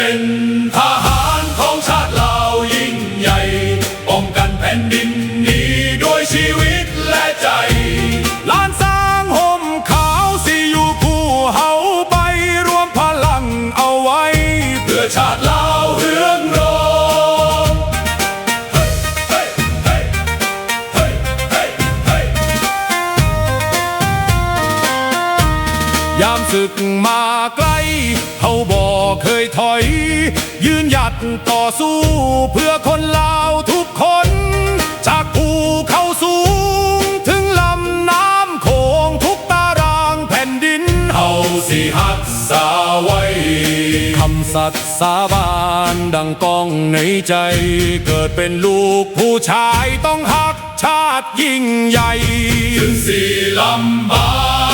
เป็นทหารของชาติลาวยิ่งใหญ่ป้องกันแผ่นดินนี้ด้วยชีวิตและใจล้านสร้างห่มขาวสิอยู่ผู้เฮาไปรวมพลังเอาไว้เพื่อชาติลาวเฮืองรองยามศึกมาไกลเฮาบ่เคยถอยยืนหยัดต่อสู้เพื่อคนลาวทุกคนจากภูเขาสูงถึงลำน้ำโขงทุกตารางแผ่นดินเฮาสิหักษาไว้คำสัตย์สาบานดังก้องในใจเกิดเป็นลูกผู้ชายต้องหักชาติยิ่งใหญ่ถึงสิลำบา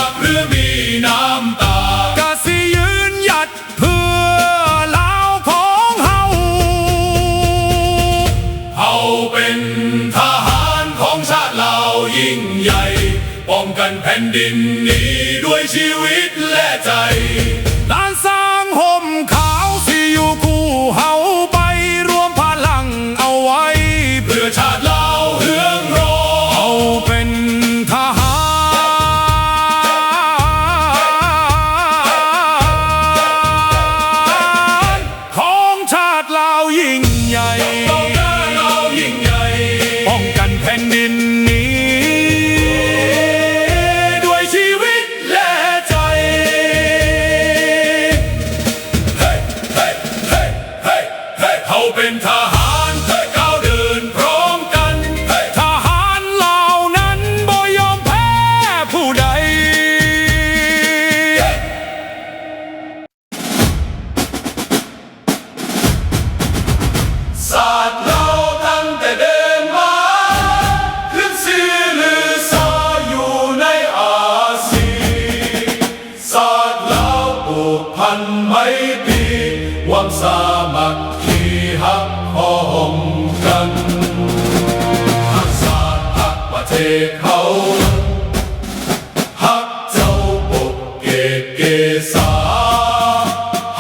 กหรือมีน้ำตากะสิยืนหยัดเพื่อลาวของเฮาเฮาเป็นทหารของชาติลาวยิ่งใหญ่ป้องกันแผ่นดินนี้ด้วยชีวิตและใจล้านสร้างห่มขาวสิอยู่คู่เฮาไปรวมพลังเอาไว้เพื่อชาติลาวเฮืองรองเฮาเป็นทหารของชาติลาวยิ่งใหญ่ป้องกันแผ่นดินนี้ด้วยชีวิตและใจเขาเป็นทหารก้าวเดินพร้อมกันทหารเหล่านั้นบ่ยอมแพ้ผู้ใดศาสตร์เราตั้งแต่เดินมาขึ้นชื่อลือชาอยู่ในอาเซียนศาสตร์เราผูกพันไมตรีหวังสามัคคีฮักพ้องกันฮักศาสตร์ฮักประเทศเขาฮักเจ้าปกเกศเกษา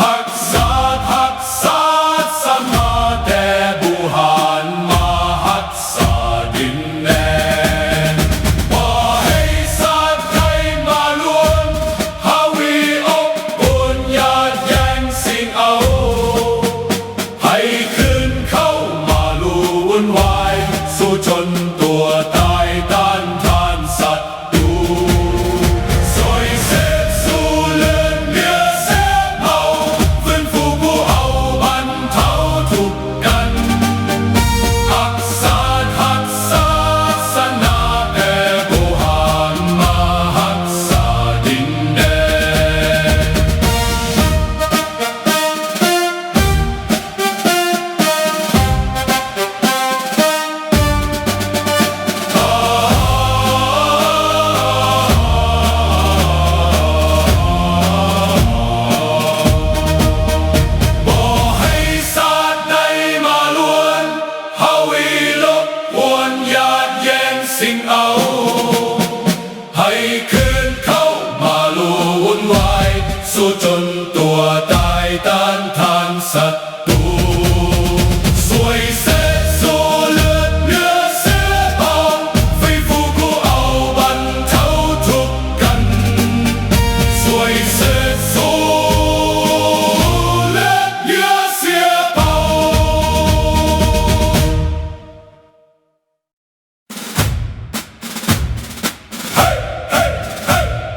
ฮักศาสตร์ฮักศาสตร์สมาแต่บุหารมาฮักษาดินแดนบ่ให้ศาสตร์ใครมาล้วนฮาวีอบอุ่นญาติแย่งสิ่งเอาให้คืนเข้ามาลู่วุ่นวายสู้จนตัวตายต้านทานศัตรูสวยเสพสู้เลือดเนื้อเสียเมาฟื้นฟูผู้เอาบรรเทาทุกข์กันฮักศาสตร์ฮักศาสนาแต่บุหารมาฮักษาดินแดนบ่ให้ศาสตร์ใดมาล้วนฮาวีลบกวนญาติแย่งสิ่งเอาให้คืนเข้ามาลู่วุ่นวายสู้จนตัวตายต้านทานศัตรูสวยเสพสู้เลือดเนื้อเสียเมาฟื้นฟูผู้เอาบรรเทาทุกข์กันสวยเสพสู้เลือดเนื้อเสียเมา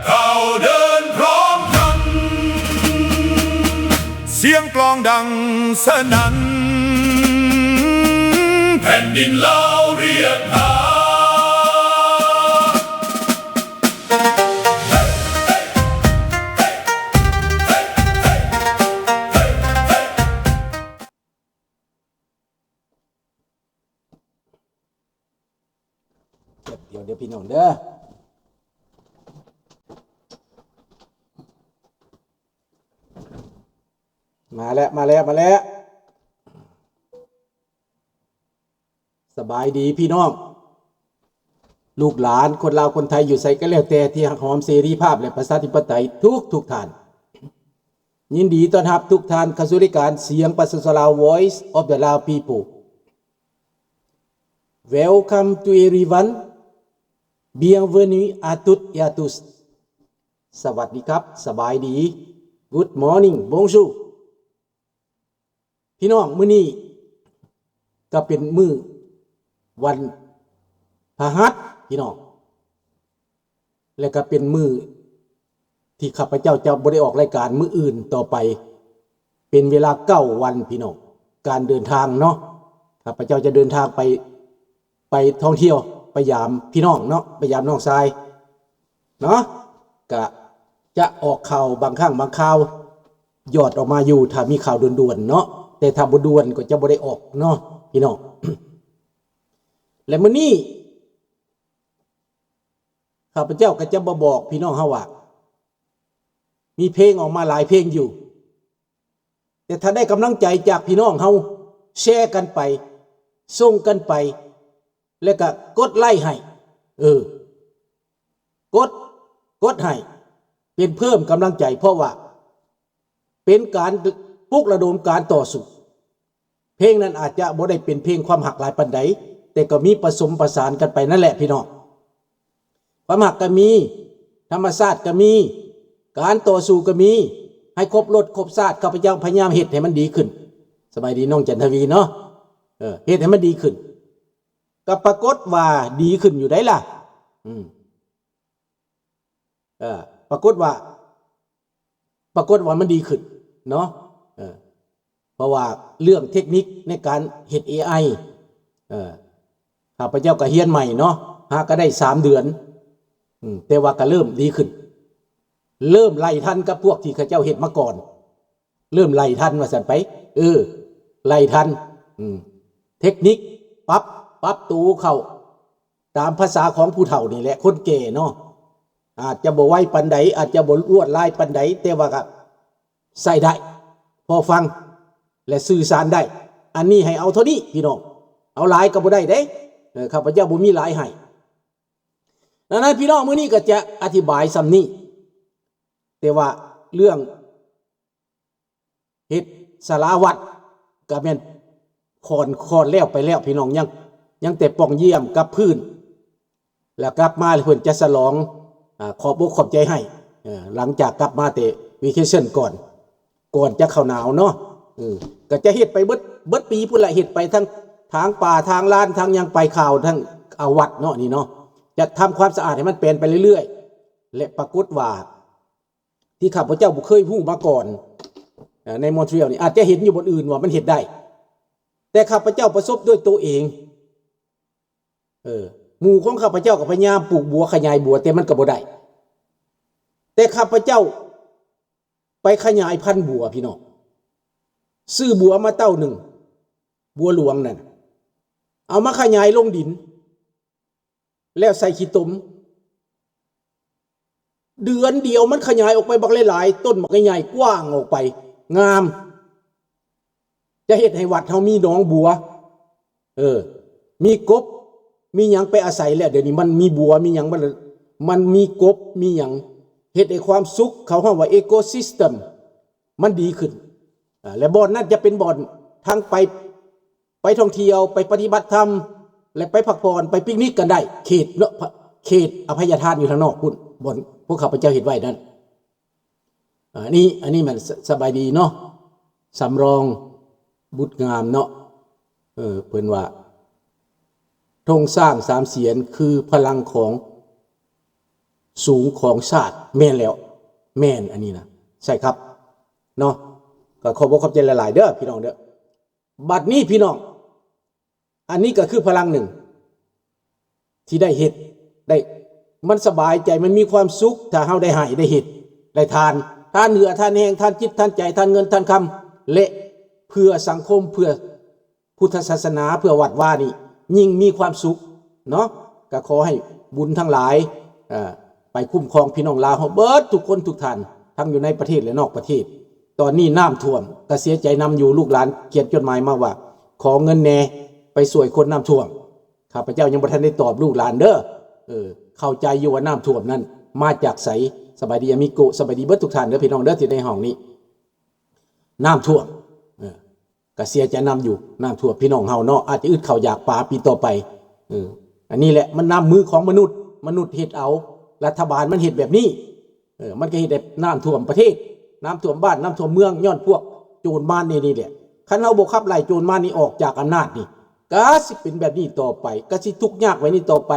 เราเดินพร้อมกันเสียงกลองดังสนั่นแผ่นดินลาวเรียกหาเดี๋ยวพี่น้องเด้อมาแล้วสบายดีพี่น้อง ลูกหลานคนลาวคนไทยอยู่ไสก็แล้วแต่ที่หักหอมเสรีภาพและประชาธิปไตยทุกท่าน ยินดีต้อนรับทุกท่านเข้าสู่รายการเสียงประชาชนลาว Voice of the Lao People Welcome to everyone Bienvenue à toutes et à tous สวัสดีครับสบายดี Good morning Bonjour พี่น้องมื้อนี้ก็เป็นมื้อวันพฤหัสพี่น้องและก็เป็นมื้อที่ข้าพเจ้าจะบ่ได้ออกรายการมื้ออื่นต่อไปเป็นเวลา9วันพี่น้องการเดินทางเนาะข้าพเจ้าจะเดินทางไปท่องเที่ยวไปยามพี่น้องเนาะไปยามน้องชายเนาะก็จะออกข่าวบางครั้งบางข่าวยอดออกมาอยู่ถ้ามีข่าวด่วนๆเนาะแต่ถ้าบ่ด่วนก็จะบ่ได้ออกเนาะพี่น้อง และมื้อนี้ข้าพเจ้าก็จะมาบอกพี่น้องเฮาว่ามีเพลงออกมาหลายเพลงอยู่แต่ถ้าได้กำลังใจจากพี่น้องเฮาแชร์กันไปส่งกันไปแล้วก็กดไลค์ให้กดให้เป็นเพิ่มกำลังใจเพราะว่าเป็นการปลุกระดมการต่อสู้เพลงนั้นอาจจะบ่ได้เป็นเพลงความหักหลายปานใดแต่ก็มีผสมประสานกันไปนั่นแหละพี่น้องความหักก็มีธรรมชาติก็มีการต่อสู้ก็มีให้ครบรสครบชาติข้าพเจ้าพยายามเฮ็ดให้มันดีขึ้นสบายดีน้องจันทวีเนาะเฮ็ดให้มันดีขึ้นก็ปรากฏว่าดีขึ้นอยู่ได้ล่ะปรากฏว่ามันดีขึ้นเนาะเพราะว่าเรื่องเทคนิคในการเฮ็ด AI ข้าพเจ้าก็เรียนใหม่เนาะหาก็ได้3เดือนแต่ว่าก็เริ่มดีขึ้นเริ่มไล่ทันกับพวกที่ข้าเจ้าเฮ็ดมาก่อนเริ่มไล่ทันว่าซั่นไปไล่ทันเทคนิคปรับตูเข้าตามภาษาของผู้เฒ่านี่แหละคนแก่เนาะอาจจะบ่ไวปานใดอาจจะบ่รวดลายปานใดแต่ว่าก็ใส่ได้พอฟังและสื่อสารได้อันนี้ให้เอาเท่านี้พี่น้องเอาหลายก็บ่ได้เด้ข้าพเจ้าบ่มีหลายให้ดังนั้นพี่น้องมื้อนี้ก็จะอธิบายซ้ำนี้แต่ว่าเรื่องเฮ็ดศาลาวัดก็แม่นคอนแล้วไปแล้วพี่น้องยังแต่ป้องเยี่ยมกับพื้นแล้วกลับมาเพิ่นจะฉลองขอบอกขอบใจให้หลังจากกลับมาแต่วีเคชั่นก่อนจะเข้าหนาวเนาะก็จะเฮ็ดไปเบิดปีพุ่นละเฮ็ดไปทั้งทางป่าทางลานทางยังไปข่าวทั้งเอาวัดเนาะนี่เนาะจะทำความสะอาดให้มันเป็นไปเรื่อยๆและปรากฏว่าที่ข้าพเจ้าบ่เคยฮู้มาก่อนในมอนทรีออลนี่อาจจะเห็นอยู่บนอื่นว่ามันเฮ็ดได้แต่ข้าพเจ้าประสบด้วยตัวเองหมู่ของข้าพเจ้าก็พยายามปลูกบัวขยายบัวแต่มันก็บ่ได้แต่ข้าพเจ้าไปขยายพันธุ์บัวพี่น้องซื้อบัวมาเต้าหนึ่งบัวหลวงนั่นเอามาขยายลงดินแล้วใส่ขี้ตมเดือนเดียวมันขยายออกไปบักหลายๆต้นบักใหญ่กว้างออกไปงามจะเฮ็ดให้วัดเฮามีหนองบัวมีกบมีหยังไปอาศัยแล้วเดี๋ยวนี้มันมีบัวมีหยังมันมีกบมีหยังเฮ็ดให้ความสุขเขาเรียกว่าอีโคซิสเต็มมันดีขึ้นและบ่อนนั้นจะเป็นบ่อนทางไปท่องเที่ยวไปปฏิบัติธรรมและไปพักผ่อนไปปิกนิกกันได้เขตอภัยทานอยู่ทางนอกพุ่นบ่อนพวกข้าพเจ้าเฮ็ดไว้นั่นอันนี้มันสบายดีเนาะสำรองบุตรงามเนาะเพิ่นว่าธงสร้าง3เสียนคือพลังของสูงของชาติแม่นแล้วแม่นอันนี้นะใช่ครับเนาะก็ขอบคุณขอบใจหลายๆเด้อพี่น้องเด้อบัดนี้พี่น้องอันนี้ก็คือพลังหนึ่งที่ได้เฮ็ดได้มันสบายใจมันมีความสุขถ้าเฮาได้ให้ได้เฮ็ดได้ทานเหนือทานแห้งทานจิตทานใจทานเงินทานคำและเพื่อสังคมเพื่อพุทธศาสนาเพื่อวัดว่านี่ยิ่งมีความสุขเนาะก็ขอให้บุญทั้งหลายไปคุ้มครองพี่น้องลาวเบิดทุกคนทุกท่านทั้งอยู่ในประเทศและนอกประเทศตอนนี้น้ำท่วมก็เสียใจนำอยู่ลูกหลานเขียนจดหมายมาว่าขอเงินแน่ไปช่วยคนน้ำท่วมข้าพเจ้ายังบ่ทันได้ตอบลูกหลานเด้อเข้าใจอยู่ว่าน้ำท่วมนั้นมาจากไสสบายดีอามิโกสบายดีเบิดทุกท่านเด้อพี่น้องเด้อที่ในห้องนี้ น้ำท่วมก็เสียจะนำอยู่น้ำท่วมพี่น้องเฮาเนาะอาจจะอึดข้าวอยากปลาปีต่อไปอันนี้แหละมันน้ำมือของมนุษย์เฮ็ดเอารัฐบาลมันเฮ็ดแบบนี้มันก็เฮ็ดแบบน้ำท่วมประเทศน้ำท่วมบ้านน้ำท่วมเมืองย้อนพวกโจรมารนี่แหละคันเฮาบ่ขับไล่โจรมารนี่ออกจากอำนาจนี่ก็สิเป็นแบบนี้ต่อไปก็สิทุกข์ยากไว้นี่ต่อไป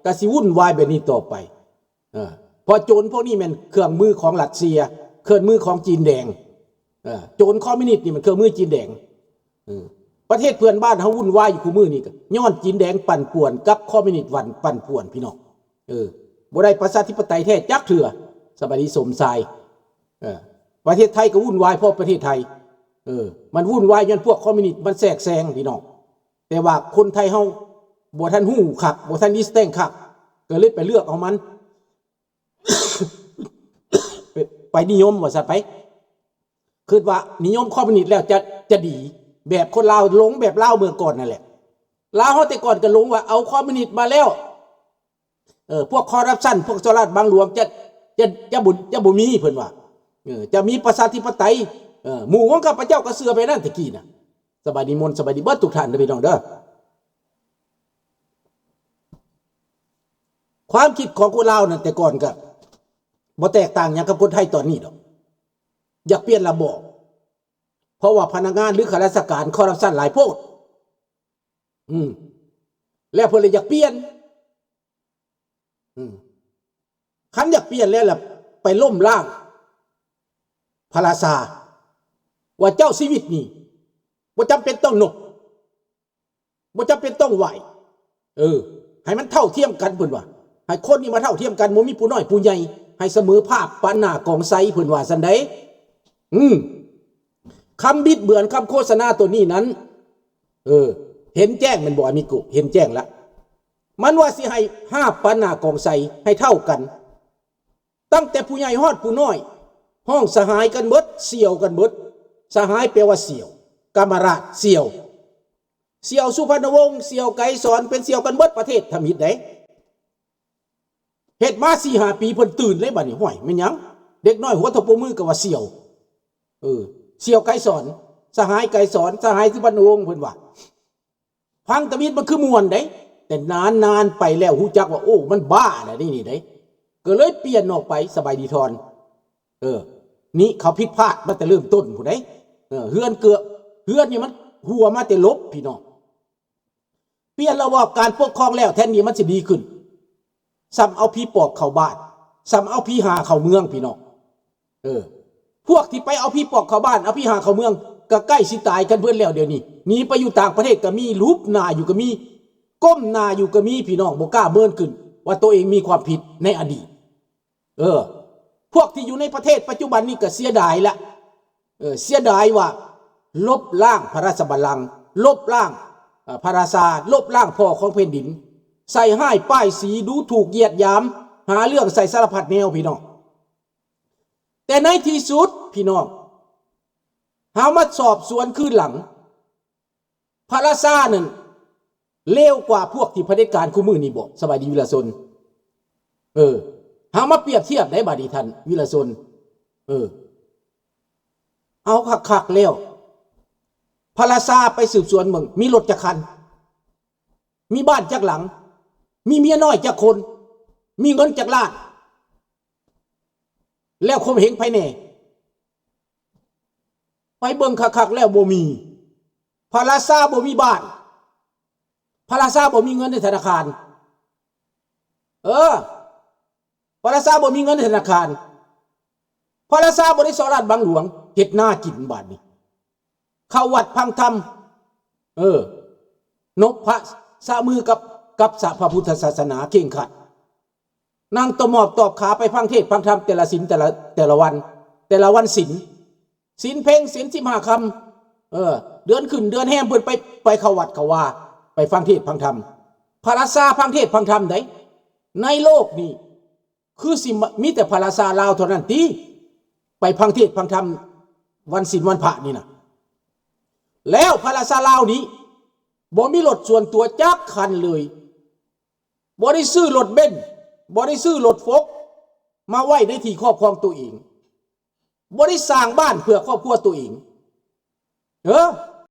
ก็สิวุ่นวายแบบนี้ต่อไปเพราะโจรพวกนี้มันเครื่องมือของรัสเซียเครื่องมือของจีนแดงโจรคอมมิวนิสต์นี่มันเครื่องมือจีนแดงประเทศเพื่อนบ้านเฮาวุ่นวายอยู่คู่มือนี่ก็ย้อนจีนแดงปั่นป่วนกับคอมมิวนิสต์ปั่นป่วนพี่น้องบ่ได้ประชาธิปไตยแท้จักเถื่อสบายดีสมชายประเทศไทยก็วุ่นวายเพราะประเทศไทยมันวุ่นวายย้อนพวกคอมมิวนิสต์มันแทรกแซงพี่น้องแต่ว่าคนไทยเฮาบ่ทันฮู้คักบ่ทันดิสแตงคักก็เลยไปเลือกเอามัน ไปนิยมว่าซะไปคิดว่านิยมคอมมิวนิสต์แล้วจะดีแบบคนลาวหลงแบบลาวเมื่อก่อนนั่นแหละลาวเฮาแต่ก่อนก็หลงว่าเอาคอมมิวนิสต์มาแล้วพวกคอร์รัปชันพวกสลัดบางหลวงจะบ่มีเพิ่นว่าจะมีประชาธิปไตยหมู่ของข้าพเจ้าก็เชื่อไปนั่นตะกี้น่ะสบายดีมนต์สบายดีเบิดทุกท่านเด้อพี่น้องเด้อความคิดของคนลาวนั่นแต่ก่อนก็บ่แตกต่างหยังกับคนไทยตอนนี้ดอกอยากเปลี่ยนระบบเพราะว่าพนักงานหรือข้าราชการคอร์รัปชันหลายโพดแล้วเพิ่นเลยอยากเปลี่ยนคันอยากเปลี่ยนแล้วล่ะไปล้มล้างพระราชาว่าเจ้าชีวิตนี่บ่จำเป็นต้องนบบ่จำเป็นต้องไหวให้มันเท่าเทียมกันเพิ่นว่าให้คนนี่มาเท่าเทียมกันบ่มีผู้น้อยผู้ใหญ่ให้เสมอภาคปานหน้ากองไซเพิ่นว่าซั่นใดคำบิดเบือนคำโฆษณาตัวนี้นั้นเห็นแจ้งมันบ่อามิกุเห็นแจ้งละมันว่าสิให้5ปานหน้ากองไซให้เท่ากันตั้งแต่ผู้ใหญ่ฮอดผู้น้อยห้องสหายกันเบิดเสี่ยวกันเบิดสหายแปลว่าเสี่ยวกามราชเสี่ยวสุพรรณวงศ์เสี่ยวไกรสอนเป็นเสี่ยวกันเบิดประเทศทำหิดได้เฮ็ดมา 4-5 ปีเพิ่นตื่นเลยบัดนี้ห้วยแม่นหยังเด็กน้อยหัวทบมือก็ว่าเสี่ยวเสี่ยวไกรสอนสหายไกรสอนสหายสุพรรณวงศ์เพิ่นว่าพังตะมิดมันคือม่วนได้แต่นานไปแล้วฮู้จักว่าโอ้มันบ้าแหละนี่ได้ก็เลยเปลี่ยนออกไปสบายดีทอนนี่เขาผิดพลาดมาแต่เริ่มต้นผู้ใดเฮือนนี่มันหัวมาแต่ลบพี่น้องเปลี่ยนระบบการปกครองแล้วแทนนี้มันสิดีขึ้นซ้ำเอาพี่ปอบเข้าบ้านซ้ำเอาพี่หาเข้าเมืองพี่น้องพวกที่ไปเอาพี่ปอบเข้าบ้านเอาพี่หาเข้าเมืองก็ใกล้สิตายกันเพิ่นแล้วเดี๋ยวนี้หนีไปอยู่ต่างประเทศก็มีรูปหน้าอยู่ก็มีก้มหน้าอยู่ก็มีพี่น้องบ่กล้าเมินขึ้นว่าตัวเองมีความผิดในอดีตพวกที่อยู่ในประเทศปัจจุบันนี้ก็เสียดายละเสียดายว่าลบล้างพระราชบัลลังก์ลบล้างพระราชาลบล้างพ่อของแผ่นดินใส่ให้ป้ายสีดูถูกเหยียดหยามหาเรื่องใส่สารพัดแนวพี่น้องแต่ในที่สุดพี่น้องหามาสอบสวนคืนหลังพระราชานั่นเลวกว่าพวกที่เผด็จการคู่มือนี่บ่สบายดีวิลาชนหามาเปรียบเทียบได้บาดีท่านวิลาชนเอาคักๆแล้วพระราชาไปสืบสวนเมืองมีรถจักคันมีบ้านจักหลังมีเมียน้อยจักคนมีเงินจักล้านแล้วข่มเหงภายในไปเบิ่งคักๆแล้วบ่มีพระราชาบ่มีบ้านพระราชาบ่มีเงินในธนาคารพระราชาบ่มีเงินในธนาคารพระราชาบ่ได้สอราชบางหลวงเฮ็ดหน้ากินบาดนี้เข้าวัดพังธรรมนบพระสะมือกับสะพระพุทธศาสนาเข่งขัดนั่งตะหมอบตอบขาไปฟังเทศน์ฟังธรรมแต่ละศีลแต่ละวันศีลเพ่งศีล15 ค่ำเดือนขึ้นเดือนแห้งเพิ่นไปเข้าวัดเข้าว่าไปฟังเทศน์ฟังธรรมพระราชาฟังเทศน์ฟังธรรมได้ในโลกนี้คือสิมีแต่พระราชาลาวเท่านั้นติไปฟังเทศน์ฟังธรรมวันศีลวันพระนี่นะแล้วพระราชาลาวนี้บ่มีรถส่วนตัวจักคันเลยบ่ได้ซื้อรถเบนซ์บ่ได้ซื้อรถโฟล์กมาไว้ในที่ครอบครองตัวเองบ่ได้สร้างบ้านเพื่อครอบครัวตัวเอง เออ